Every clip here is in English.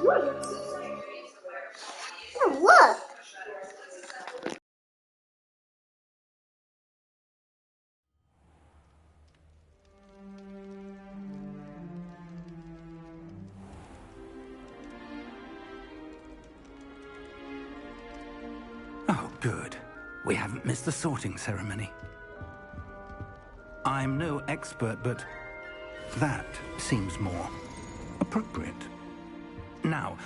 Look! Oh, good. We haven't missed the sorting ceremony. I'm no expert, but that seems more appropriate. Now,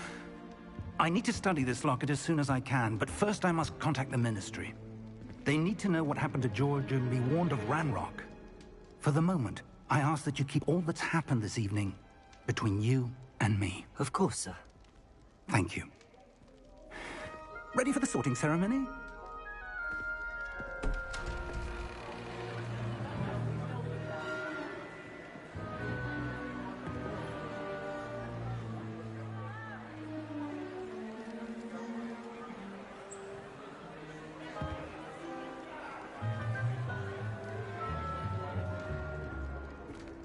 I need to study this locket as soon as I can, but first I must contact the Ministry. They need to know what happened to George and be warned of Ranrock. For the moment, I ask that you keep all that's happened this evening between you and me. Of course, sir. Thank you. Ready for the sorting ceremony?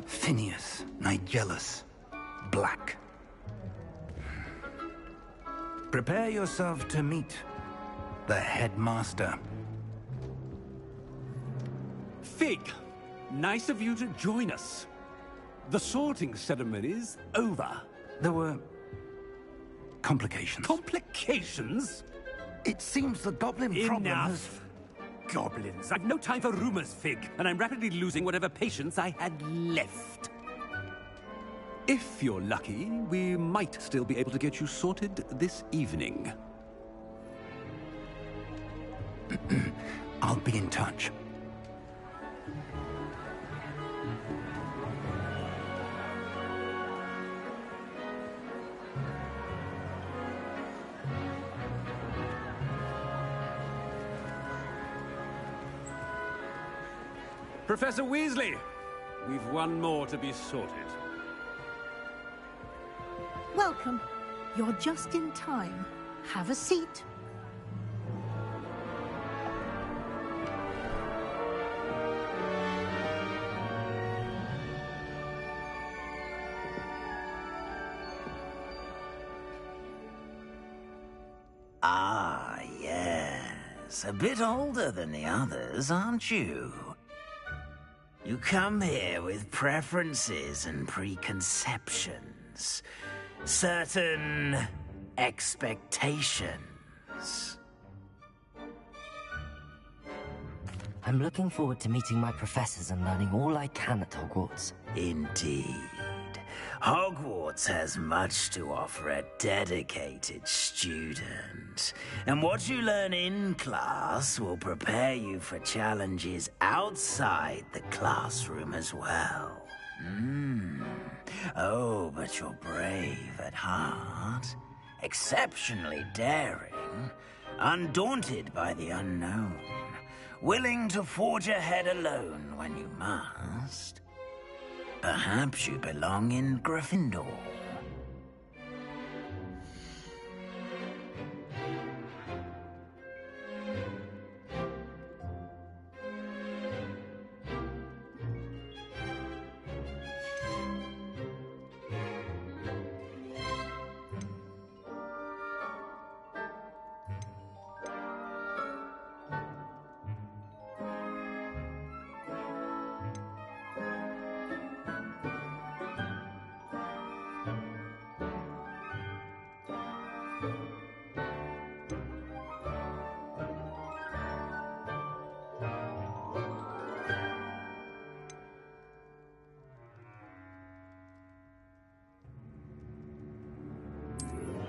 Phineas, Nigellus, Black. Prepare yourself to meet the headmaster. Fig, nice of you to join us. The sorting ceremony's over. There were complications. Complications? It seems the goblin problem has... Enough. Goblins. I've no time for rumors, Fig, and I'm rapidly losing whatever patience I had left. If you're lucky, we might still be able to get you sorted this evening. I'll be in touch. Professor Weasley, we've one more to be sorted. Welcome. You're just in time. Have a seat. Ah, yes. A bit older than the others, aren't you? You come here with preferences and preconceptions. Certain expectations. I'm looking forward to meeting my professors and learning all I can at Hogwarts. Indeed. Hogwarts has much to offer a dedicated student. And what you learn in class will prepare you for challenges outside the classroom as well. Oh, but you're brave at heart, exceptionally daring, undaunted by the unknown, willing to forge ahead alone when you must. Perhaps you belong in Gryffindor.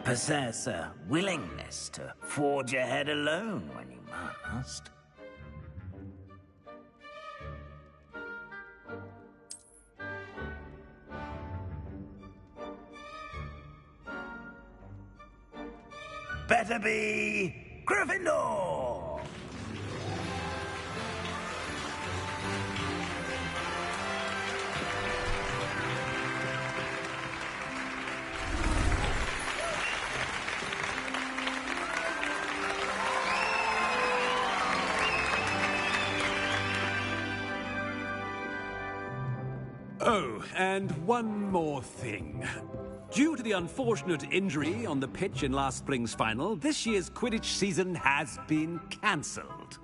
Possess a willingness to forge ahead alone when you must. Better be Gryffindor! Oh, and one more thing. Due to the unfortunate injury on the pitch in last spring's final, this year's Quidditch season has been cancelled.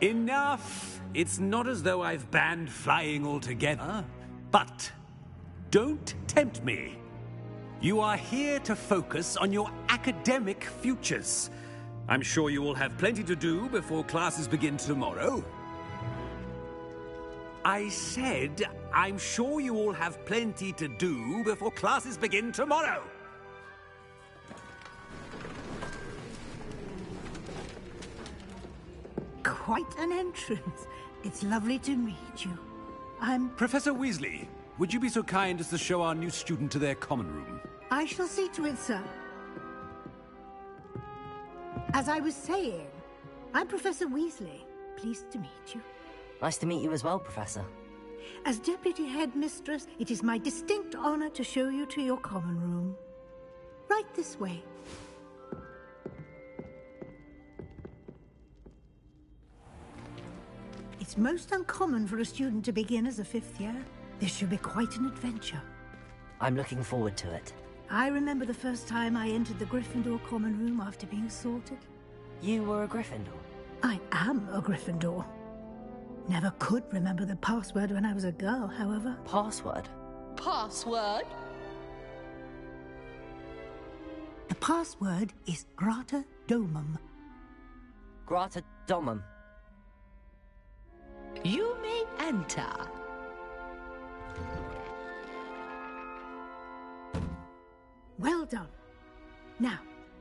Enough! It's not as though I've banned flying altogether, but don't tempt me. You are here to focus on your academic futures. I'm sure you will have plenty to do before classes begin tomorrow. I said, I'm sure you all have plenty to do before classes begin tomorrow. Quite an entrance. It's lovely to meet you. Professor Weasley, would you be so kind as to show our new student to their common room? I shall see to it, sir. As I was saying, I'm Professor Weasley. Pleased to meet you. Nice to meet you as well, Professor. As Deputy Headmistress, it is my distinct honor to show you to your common room. Right this way. It's most uncommon for a student to begin as a fifth year. This should be quite an adventure. I'm looking forward to it. I remember the first time I entered the Gryffindor common room after being sorted. You were a Gryffindor? I am a Gryffindor. Never could remember the password when I was a girl, however. Password? Password? The password is Grata Domum. Grata Domum. You may enter. Well done. Now,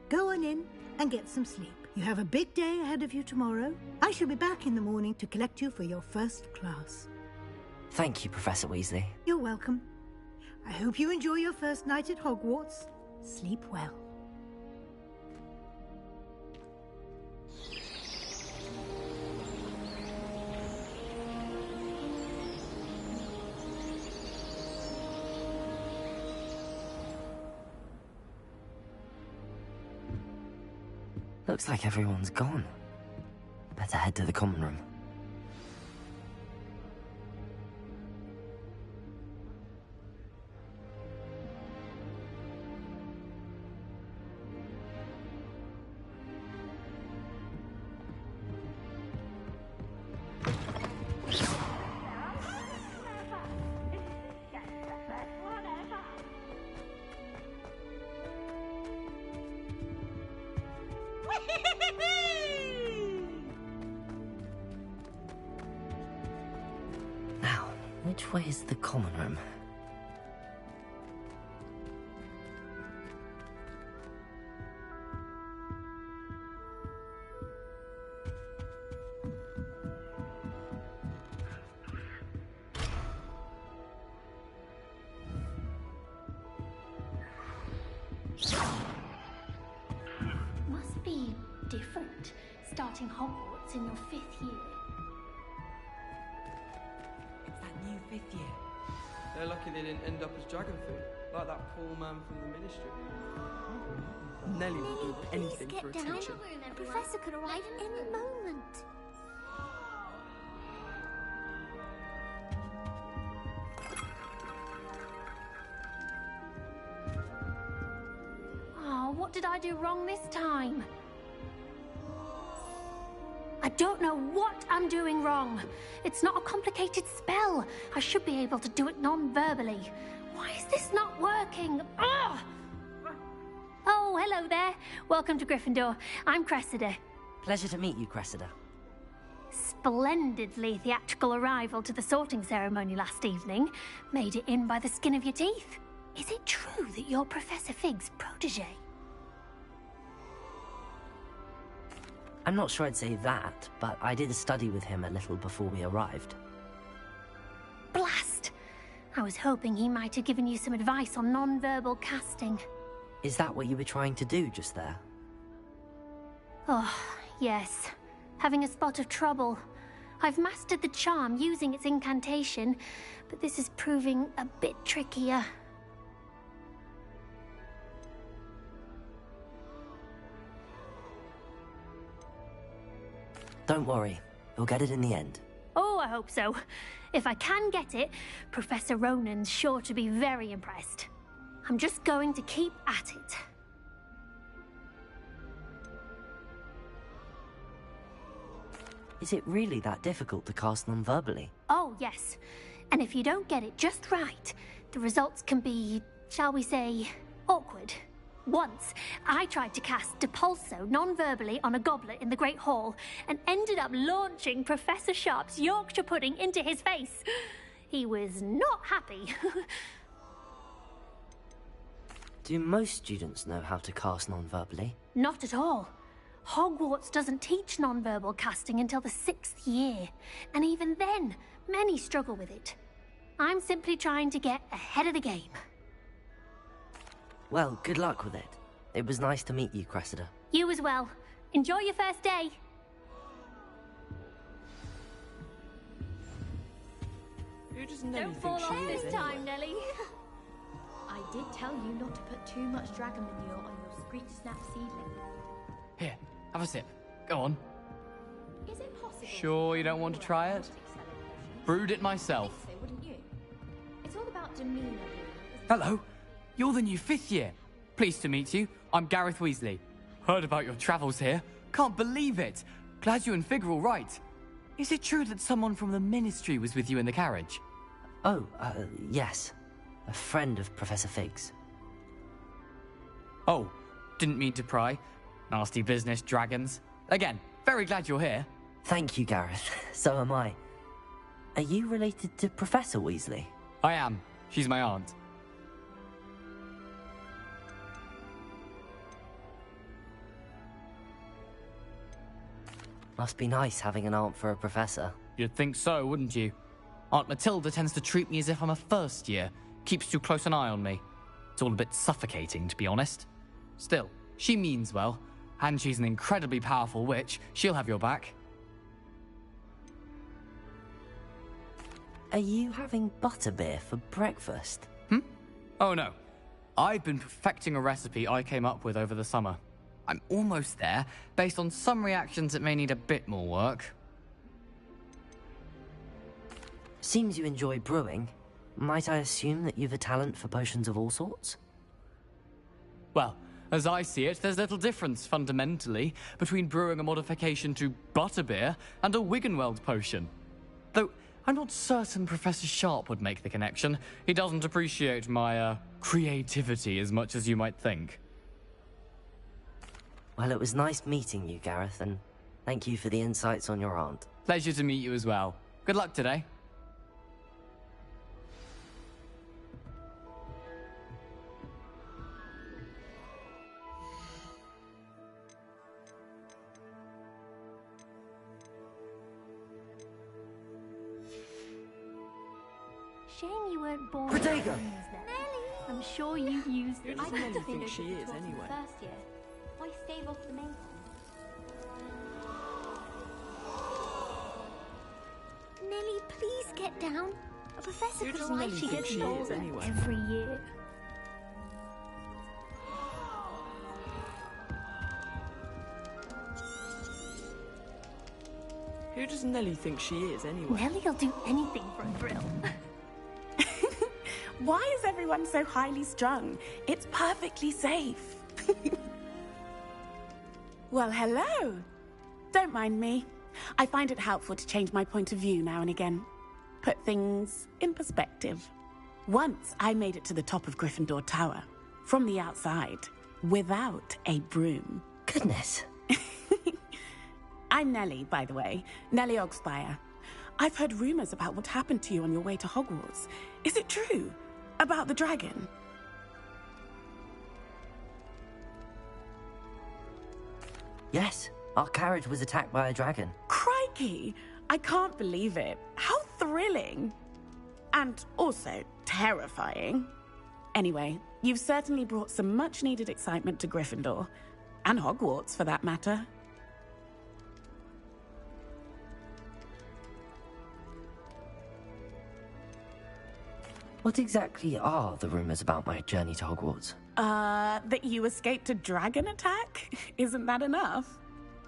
go on in and get some sleep. You have a big day ahead of you tomorrow. I shall be back in the morning to collect you for your first class. Thank you, Professor Weasley. You're welcome. I hope you enjoy your first night at Hogwarts. Sleep well. Looks like everyone's gone. Better head to the common room. Now, which way is the common room? Must be different, starting Hogwarts in your 5th year. It's that new 5th year. They're lucky they didn't end up as dragon food, like that poor man from the ministry. Nellie would do anything for attention. A professor could arrive any moment. Oh, what did I do wrong this time? I don't know what I'm doing wrong. It's not a complicated spell. I should be able to do it non-verbally. Why is this not working? Ugh! Oh, hello there. Welcome to Gryffindor. I'm Cressida. Pleasure to meet you, Cressida. Splendidly theatrical arrival to the sorting ceremony last evening. Made it in by the skin of your teeth. Is it true that you're Professor Fig's protege? I'm not sure I'd say that, but I did study with him a little before we arrived. Blast! I was hoping he might have given you some advice on non-verbal casting. Is that what you were trying to do just there? Oh, yes. Having a spot of trouble. I've mastered the charm using its incantation, but this is proving a bit trickier. Don't worry, you'll get it in the end. Oh, I hope so. If I can get it, Professor Ronan's sure to be very impressed. I'm just going to keep at it. Is it really that difficult to cast non-verbally? Oh, yes. And if you don't get it just right, the results can be, shall we say, awkward. Once, I tried to cast Depulso non-verbally on a goblet in the Great Hall and ended up launching Professor Sharp's Yorkshire pudding into his face. He was not happy. Do most students know how to cast non-verbally? Not at all. Hogwarts doesn't teach non-verbal casting until the 6th year, and even then, many struggle with it. I'm simply trying to get ahead of the game. Well, good luck with it. It was nice to meet you, Cressida. You as well. Enjoy your first day. Who does Nelly Don't think fall she off is this anyway? time, Nelly. I did tell you not to put too much dragon manure on your Screech Snap seedling. Here, have a sip. Go on. Is it possible? Sure you don't want to try it? Brewed it myself. I think so, wouldn't you? It's all about demeanor, really, isn't it? Hello. You're the new 5th year. Pleased to meet you. I'm Gareth Weasley. Heard about your travels here. Can't believe it. Glad you and Fig are all right. Is it true that someone from the Ministry was with you in the carriage? Oh, yes. A friend of Professor Fig's. Oh, didn't mean to pry. Nasty business, dragons. Again, very glad you're here. Thank you, Gareth. So am I. Are you related to Professor Weasley? I am. She's my aunt. Must be nice having an aunt for a professor. You'd think so, wouldn't you? Aunt Matilda tends to treat me as if I'm a first year. Keeps too close an eye on me. It's all a bit suffocating, to be honest. Still, she means well. And she's an incredibly powerful witch. She'll have your back. Are you having butterbeer for breakfast? Oh no. I've been perfecting a recipe I came up with over the summer. I'm almost there. Based on some reactions, it may need a bit more work. Seems you enjoy brewing. Might I assume that you've a talent for potions of all sorts? Well, as I see it, there's little difference, fundamentally, between brewing a modification to butterbeer and a Wiggenweld potion. Though, I'm not certain Professor Sharp would make the connection. He doesn't appreciate my, creativity as much as you might think. Well, it was nice meeting you, Gareth, and thank you for the insights on your aunt. Pleasure to meet you as well. Good luck today. Shame you weren't born. Protego! I'm sure you've used. Who does Nelly think she is anyway? First year. Why stave off the main one? Nelly, please get down. A professor Who could does lie Nelly she think gets she is older anyway? every year. Who does Nelly think she is anyway? Nelly'll do anything for a thrill. Why is everyone so highly strung? It's perfectly safe. Well, hello. Don't mind me. I find it helpful to change my point of view now and again. Put things in perspective. Once I made it to the top of Gryffindor Tower, from the outside, without a broom. Goodness. I'm Nellie, by the way. Nellie Ogspire. I've heard rumors about what happened to you on your way to Hogwarts. Is it true? About the dragon? Yes, our carriage was attacked by a dragon. Crikey! I can't believe it. How thrilling! And also terrifying. Anyway, you've certainly brought some much-needed excitement to Gryffindor. And Hogwarts, for that matter. What exactly are the rumors about my journey to Hogwarts? That you escaped a dragon attack? Isn't that enough?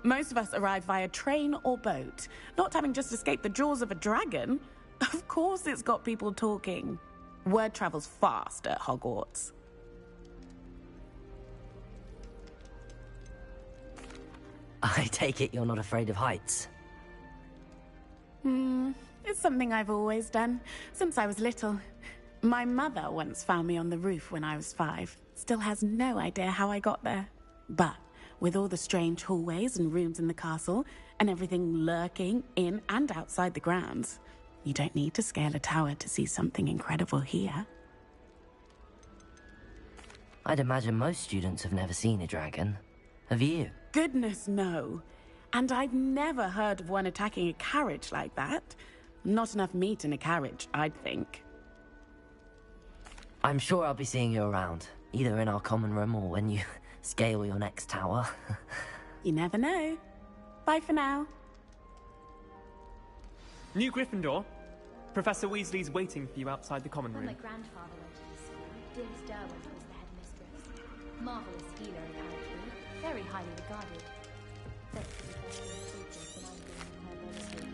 Most of us arrive via train or boat, not having just escaped the jaws of a dragon. Of course it's got people talking. Word travels fast at Hogwarts. I take it you're not afraid of heights? It's something I've always done, since I was little. My mother once found me on the roof when I was 5. Still has no idea how I got there. But with all the strange hallways and rooms in the castle, and everything lurking in and outside the grounds, you don't need to scale a tower to see something incredible here. I'd imagine most students have never seen a dragon. Have you? Goodness, no. And I've never heard of one attacking a carriage like that. Not enough meat in a carriage, I'd think. I'm sure I'll be seeing you around, either in our common room or when you scale your next tower. You never know. Bye for now. New Gryffindor. Professor Weasley's waiting for you outside the common room. When my grandfather went to the school, Dearest Derwent was the headmistress. Marvellous healer, apparently. Very highly regarded. Thanks to the best of secrets when I'm going to her bedroom.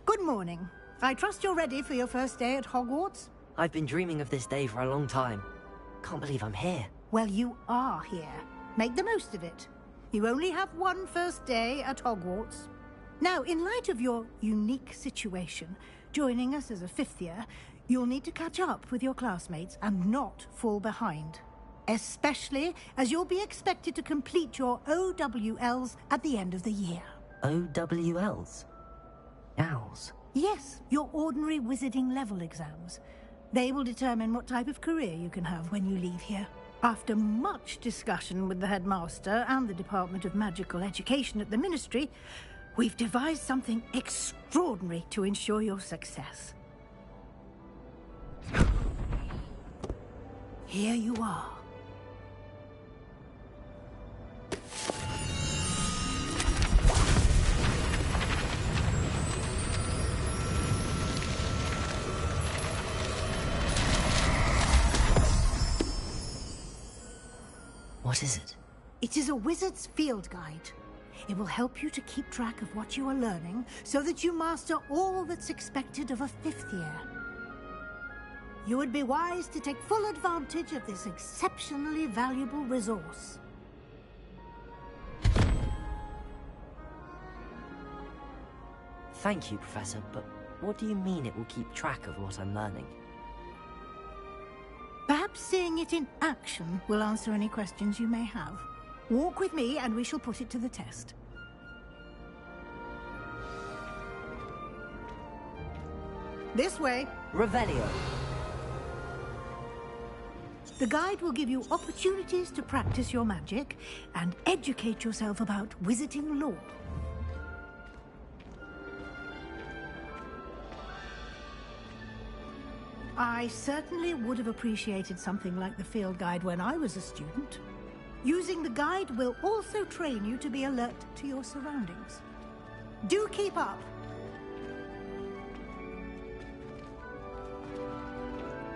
Good morning. I trust you're ready for your first day at Hogwarts? I've been dreaming of this day for a long time. Can't believe I'm here. Well, you are here. Make the most of it. You only have one first day at Hogwarts. Now, in light of your unique situation, joining us as a 5th year, you'll need to catch up with your classmates and not fall behind. Especially as you'll be expected to complete your OWLs at the end of the year. OWLs? Owls? Yes, your ordinary wizarding level exams. They will determine what type of career you can have when you leave here. After much discussion with the headmaster and the Department of Magical Education at the Ministry, we've devised something extraordinary to ensure your success. Here you are. What is it? It is a wizard's field guide. It will help you to keep track of what you are learning so that you master all that's expected of a 5th year. You would be wise to take full advantage of this exceptionally valuable resource. Thank you, Professor, but what do you mean it will keep track of what I'm learning? Perhaps seeing it in action will answer any questions you may have. Walk with me and we shall put it to the test. This way. Revelio. The guide will give you opportunities to practice your magic and educate yourself about wizarding lore. I certainly would have appreciated something like the field guide when I was a student. Using the guide will also train you to be alert to your surroundings. Do keep up.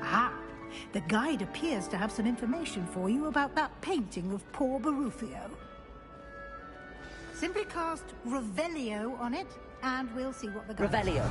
Ah, the guide appears to have some information for you about that painting of poor Barufio. Simply cast Revelio on it, and we'll see what the guide says. Revelio.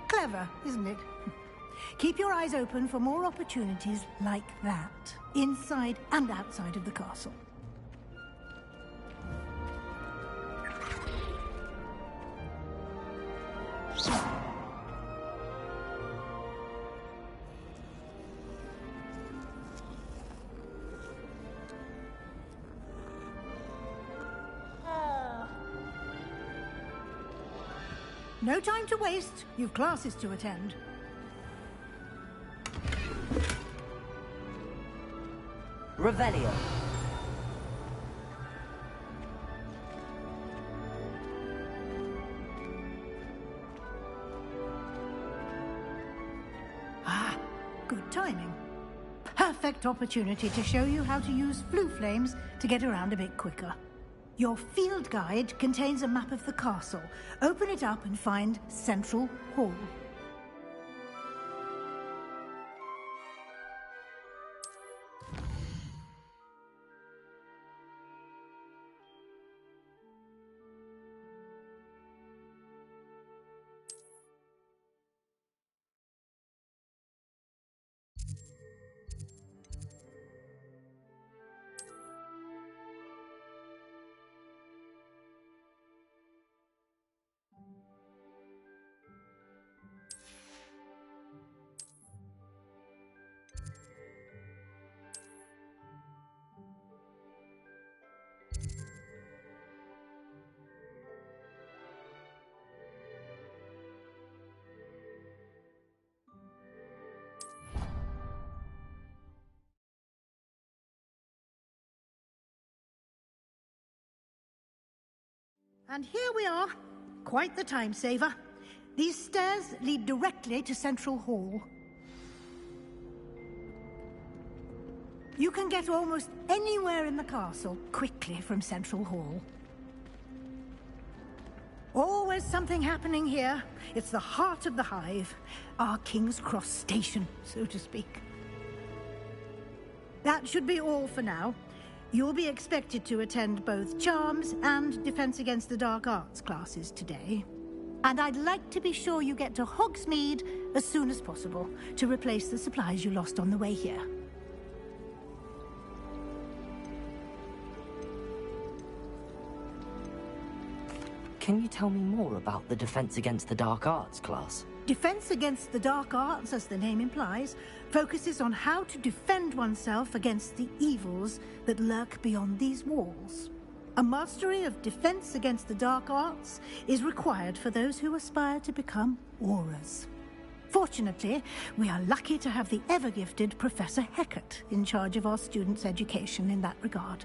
Clever, isn't it? Keep your eyes open for more opportunities like that, inside and outside of the castle. No time to waste. You've classes to attend. Revelio. Ah, good timing. Perfect opportunity to show you how to use flue flames to get around a bit quicker. Your field guide contains a map of the castle. Open it up and find Central Hall. And here we are. Quite the time saver. These stairs lead directly to Central Hall. You can get almost anywhere in the castle quickly from Central Hall. Always something happening here. It's the heart of the hive. Our King's Cross station, so to speak. That should be all for now. You'll be expected to attend both Charms and Defense Against the Dark Arts classes today. And I'd like to be sure you get to Hogsmeade as soon as possible to replace the supplies you lost on the way here. Can you tell me more about the Defense Against the Dark Arts class? Defense Against the Dark Arts, as the name implies, focuses on how to defend oneself against the evils that lurk beyond these walls. A mastery of Defense Against the Dark Arts is required for those who aspire to become Aurors. Fortunately, we are lucky to have the ever-gifted Professor Hecat in charge of our students' education in that regard.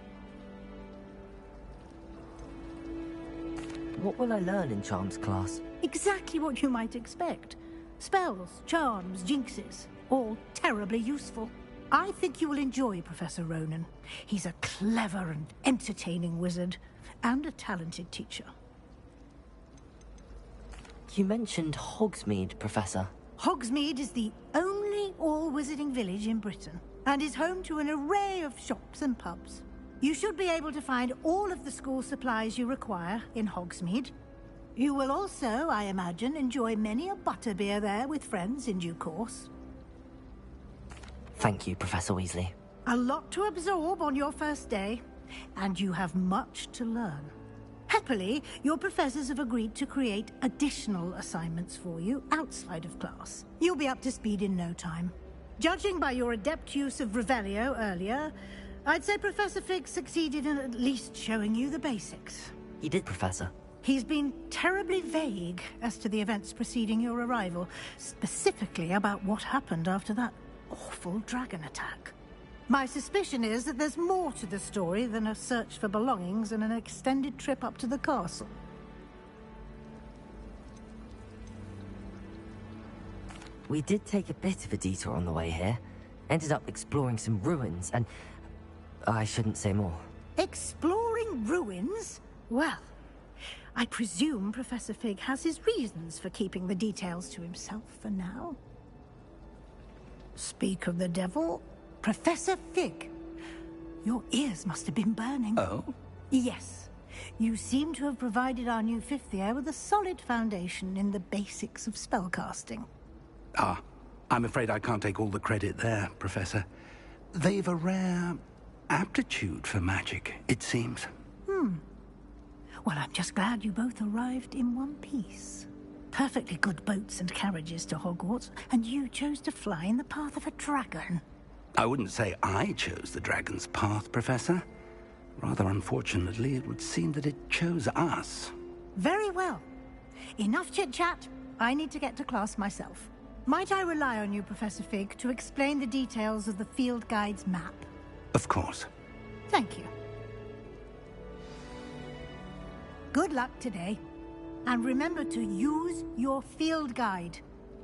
What will I learn in Charms class? Exactly what you might expect. Spells, charms, jinxes, all terribly useful. I think you will enjoy Professor Ronan. He's a clever and entertaining wizard, and a talented teacher. You mentioned Hogsmeade, Professor. Hogsmeade is the only all-wizarding village in Britain, and is home to an array of shops and pubs. You should be able to find all of the school supplies you require in Hogsmeade. You will also, I imagine, enjoy many a butterbeer there with friends in due course. Thank you, Professor Weasley. A lot to absorb on your first day, and you have much to learn. Happily, your professors have agreed to create additional assignments for you outside of class. You'll be up to speed in no time. Judging by your adept use of Revelio earlier, I'd say Professor Fig succeeded in at least showing you the basics. He did, Professor. He's been terribly vague as to the events preceding your arrival, specifically about what happened after that awful dragon attack. My suspicion is that there's more to the story than a search for belongings and an extended trip up to the castle. We did take a bit of a detour on the way here. Ended up exploring some ruins and... I shouldn't say more. Exploring ruins? Well, I presume Professor Fig has his reasons for keeping the details to himself for now. Speak of the devil, Professor Fig. Your ears must have been burning. Oh? Yes. You seem to have provided our new fifth year with a solid foundation in the basics of spellcasting. Ah, I'm afraid I can't take all the credit there, Professor. They've a rare aptitude for magic, it seems. Well, I'm just glad you both arrived in one piece. Perfectly good boats and carriages to Hogwarts, and you chose to fly in the path of a dragon. I wouldn't say I chose the dragon's path, Professor. Rather unfortunately, it would seem that it chose us. Very well. enough chit-chat. I need to get to class myself. Might I rely on you, Professor Fig, to explain the details of the field guide's map? Of course. Thank you. Good luck today. And remember to use your field guide.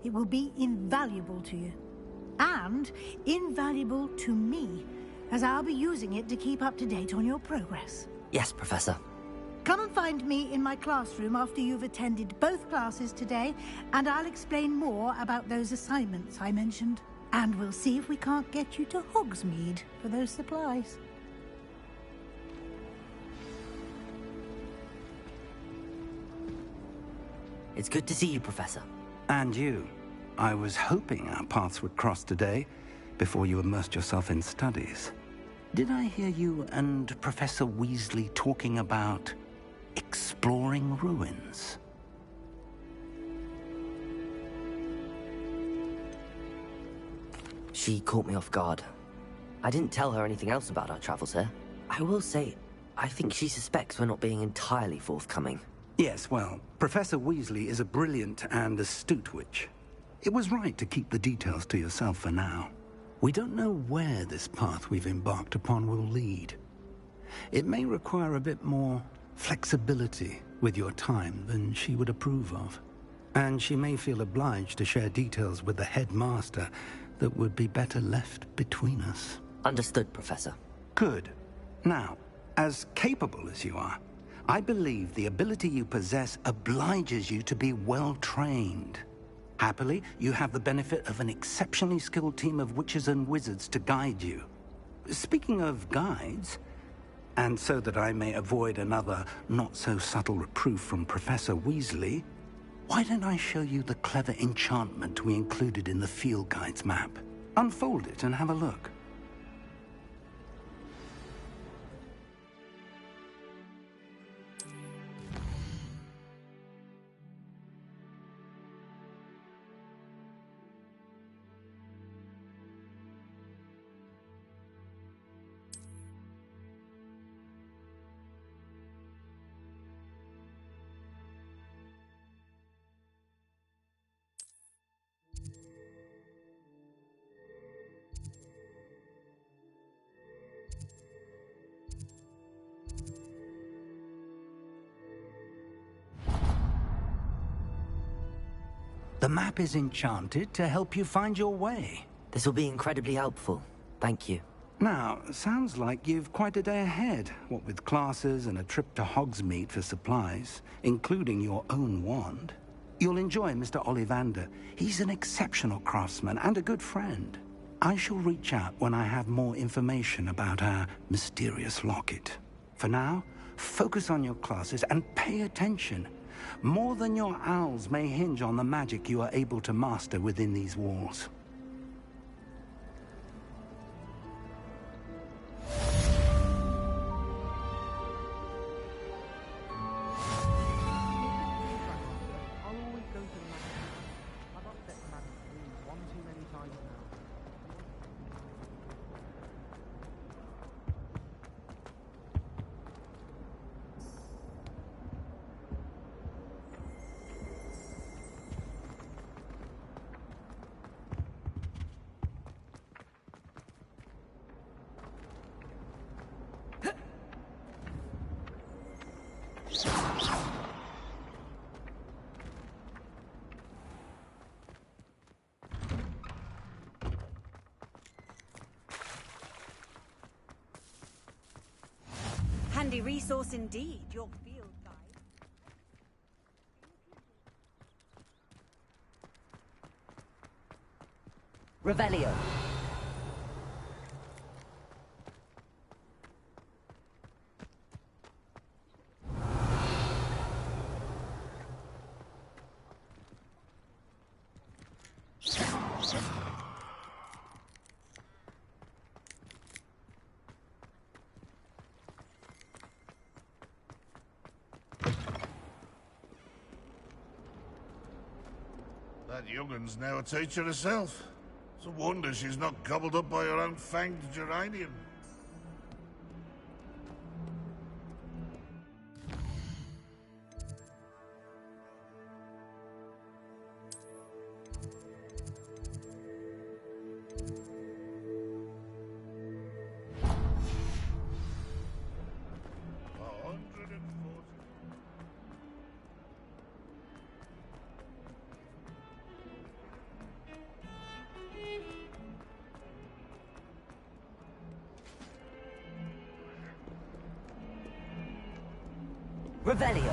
It will be invaluable to you. And invaluable to me, as I'll be using it to keep up to date on your progress. Yes, Professor. Come and find me in my classroom after you've attended both classes today, and I'll explain more about those assignments I mentioned. And we'll see if we can't get you to Hogsmeade for those supplies. It's good to see you, Professor. And you. I was hoping our paths would cross today, before you immersed yourself in studies. Did I hear you and Professor Weasley talking about exploring ruins? She caught me off guard. I didn't tell her anything else about our travels here. I will say, I think she suspects we're not being entirely forthcoming. Yes, well, Professor Weasley is a brilliant and astute witch. It was right to keep the details to yourself for now. We don't know where this path we've embarked upon will lead. It may require a bit more flexibility with your time than she would approve of. And she may feel obliged to share details with the headmaster that would be better left between us. Understood, Professor. Good. Now, as capable as you are, I believe the ability you possess obliges you to be well trained. Happily, you have the benefit of an exceptionally skilled team of witches and wizards to guide you. Speaking of guides, and so that I may avoid another not-so-subtle reproof from Professor Weasley, why don't I show you the clever enchantment we included in the field guide's map? Unfold it and have a look. The map is enchanted to help you find your way. This will be incredibly helpful. Thank you. Now, sounds like you've quite a day ahead, what with classes and a trip to Hogsmeade for supplies, including your own wand. You'll enjoy Mr. Ollivander. He's an exceptional craftsman and a good friend. I shall reach out when I have more information about our mysterious locket. For now, focus on your classes and pay attention. More than your owls may hinge on the magic you are able to master within these walls. Handy resource indeed, your field guide. Revelio. That young'un's now a teacher herself. It's a wonder she's not gobbled up by her own fanged geranium. Revelio.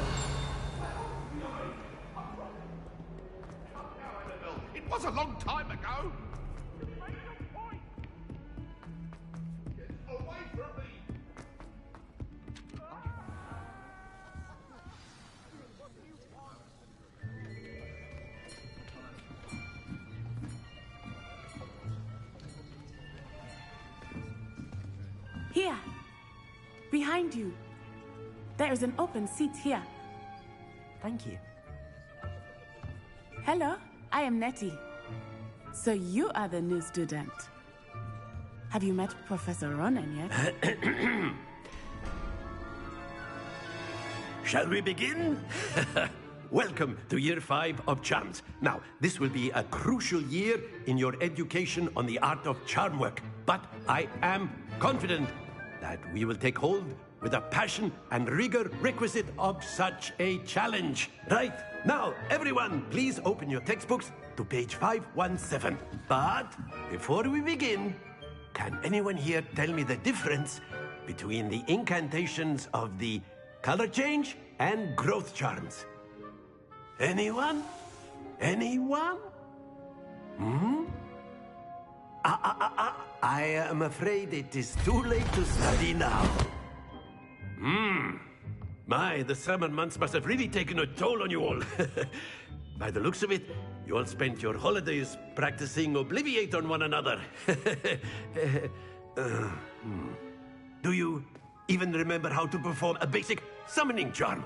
It was a long time ago. Get away from me. Here. Behind you. There is an open seat here. Thank you. Hello, I am Nettie. So you are the new student. Have you met Professor Ronan yet? Shall we begin? Welcome to Year 5 of Charms. Now, this will be a crucial year in your education on the art of charm work. But I am confident that we will take hold with the passion and rigor requisite of such a challenge. Right, now, everyone, please open your textbooks to page 517. But before we begin, can anyone here tell me the difference between the incantations of the color change and growth charms? Anyone? Anyone? I am afraid it is too late to study now. My, the summer months must have really taken a toll on you all. By the looks of it, you all spent your holidays practicing Obliviate on one another. Do you even remember how to perform a basic summoning charm?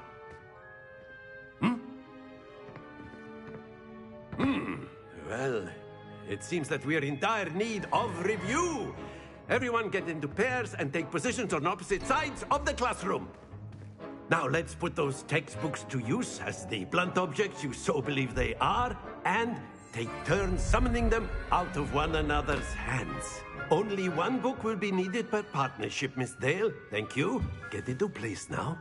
Well, it seems that we are in dire need of review. Everyone get into pairs and take positions on opposite sides of the classroom. Now let's put those textbooks to use as the blunt objects you so believe they are, and take turns summoning them out of one another's hands. Only one book will be needed per partnership, Miss Dale. Thank you. Get into place now.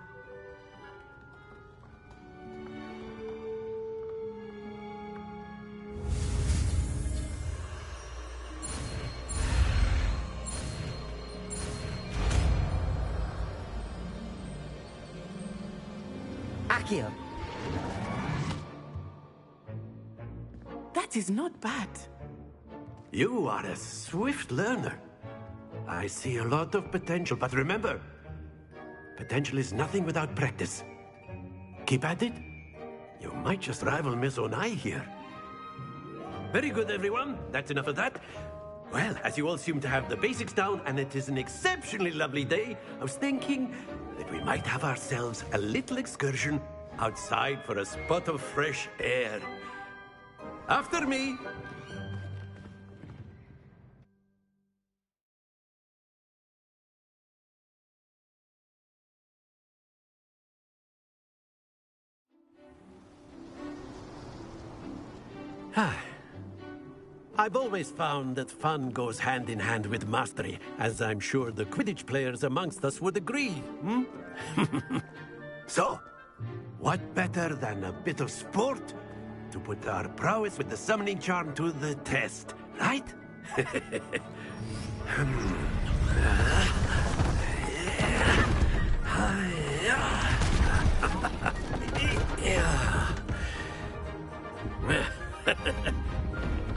Accio. That is not bad. You are a swift learner. I see a lot of potential, but remember, potential is nothing without practice. Keep at it. You might just rival Miss Onai here. Very good, everyone. That's enough of that. Well, as you all seem to have the basics down, and it is an exceptionally lovely day, I was thinking that we might have ourselves a little excursion outside for a spot of fresh air. After me. I've always found that fun goes hand in hand with mastery, as I'm sure the Quidditch players amongst us would agree, So, what better than a bit of sport to put our prowess with the summoning charm to the test, right?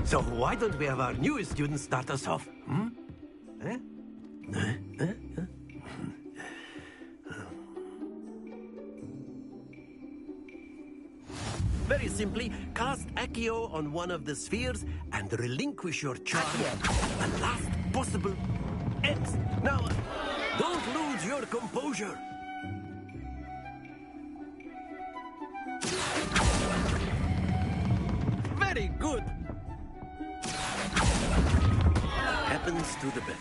So why don't we have our newest student start us off? Very simply, cast Accio on one of the spheres and relinquish your charm. The last possible X. Now, don't lose your composure. Very good. Happens to the best.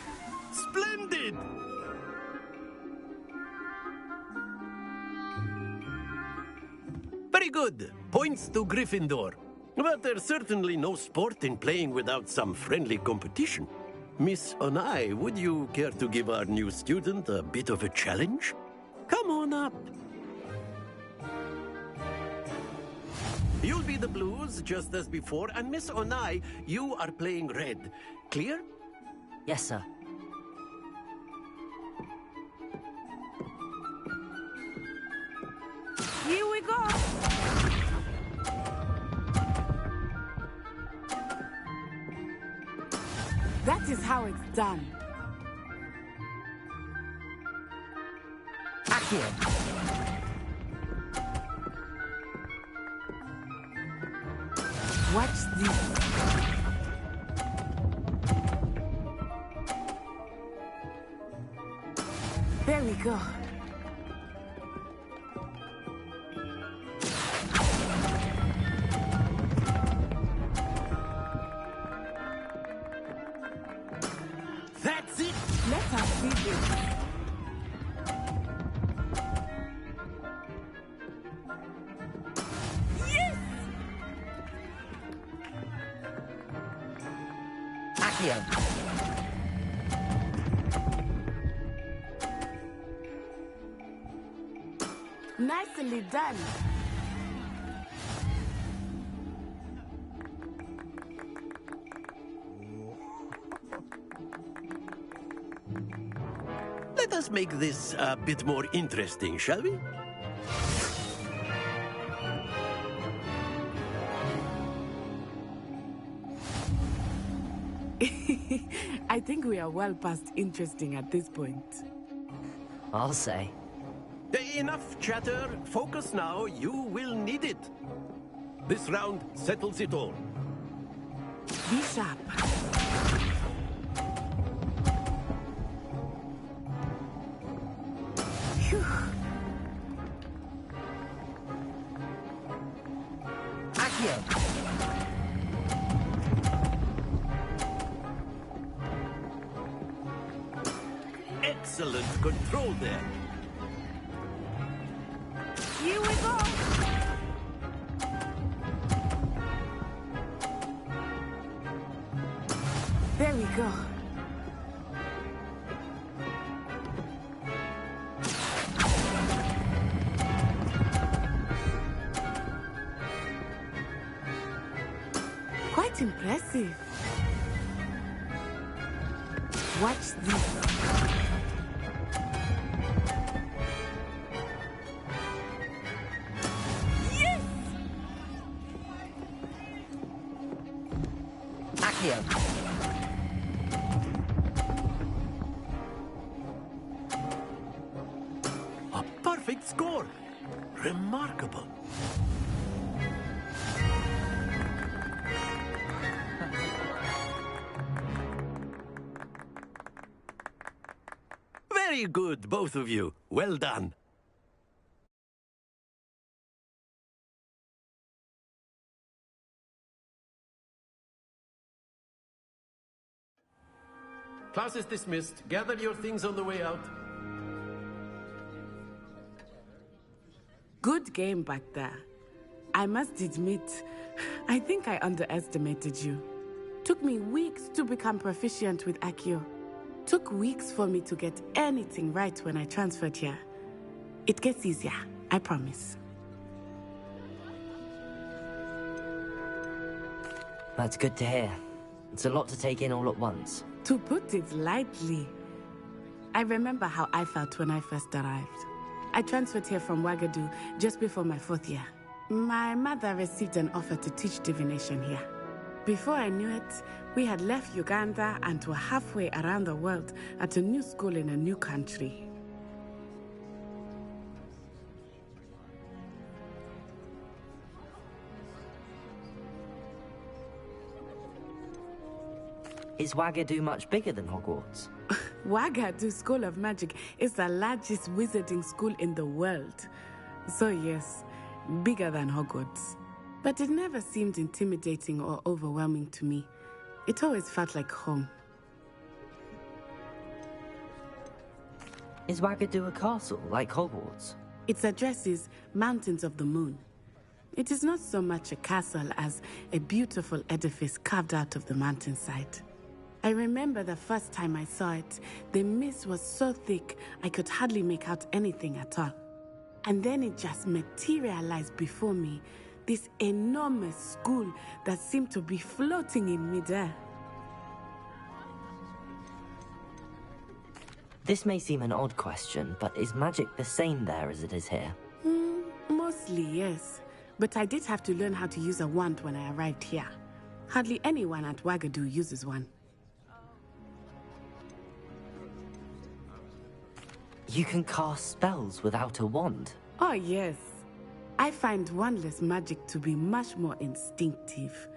Splendid! Very good. Points to Gryffindor. But there's certainly no sport in playing without some friendly competition. Miss Onai, would you care to give our new student a bit of a challenge? Come on up. You'll be the blues, just as before, and Miss Onai, you are playing red. Clear? Yes, sir. That is how it's done. Accio. Watch this. There we go. That's it! Let us see this. Yes! Accio. Nicely done. Let us make this a bit more interesting, shall we? I think we are well past interesting at this point. I'll say. Enough chatter. Focus now. You will need it. This round settles it all. Be sharp. Phew. Accio. Excellent control there. Here we go. There we go. Quite impressive. Watch this. Yes! Accio. A perfect score. Remarkable. Very good, both of you. Well done. Class is dismissed. Gather your things on the way out. Good game back there. I must admit, I think I underestimated you. Took me weeks to become proficient with Accio. Took weeks for me to get anything right when I transferred here. It gets easier, I promise. That's good to hear. It's a lot to take in all at once. To put it lightly, I remember how I felt when I first arrived. I transferred here from Wagadu just before my 4th year. My mother received an offer to teach divination here. Before I knew it, we had left Uganda and were halfway around the world at a new school in a new country. Is Wagadu much bigger than Hogwarts? Wagadu School of Magic is the largest wizarding school in the world. So yes, bigger than Hogwarts. But it never seemed intimidating or overwhelming to me. It always felt like home. Is Wagadu a castle, like Hogwarts? Its address is Mountains of the Moon. It is not so much a castle as a beautiful edifice carved out of the mountainside. I remember the first time I saw it, the mist was so thick I could hardly make out anything at all. And then it just materialized before me, this enormous school that seemed to be floating in midair. This may seem an odd question, but is magic the same there as it is here? Mostly, yes. But I did have to learn how to use a wand when I arrived here. Hardly anyone at Wagadu uses one. You can cast spells without a wand? Oh, yes. I find wandless magic to be much more instinctive.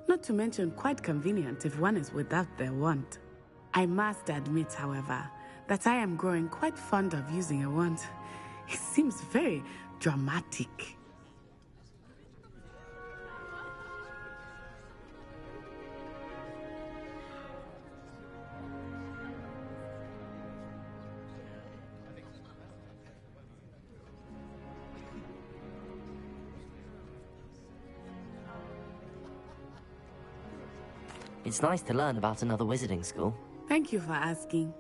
Not to mention quite convenient if one is without their wand. I must admit, however, that I am growing quite fond of using a wand. It seems very dramatic. It's nice to learn about another wizarding school. Thank you for asking.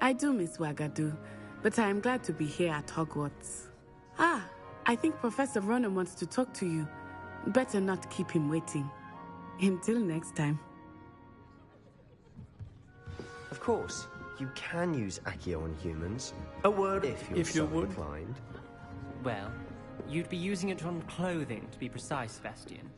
I do miss Wagadu, but I am glad to be here at Hogwarts. Ah, I think Professor Ronan wants to talk to you. Better not keep him waiting. Until next time. Of course, you can use Accio on humans. A word if you're so inclined. Well, you'd be using it on clothing, to be precise, Sebastian.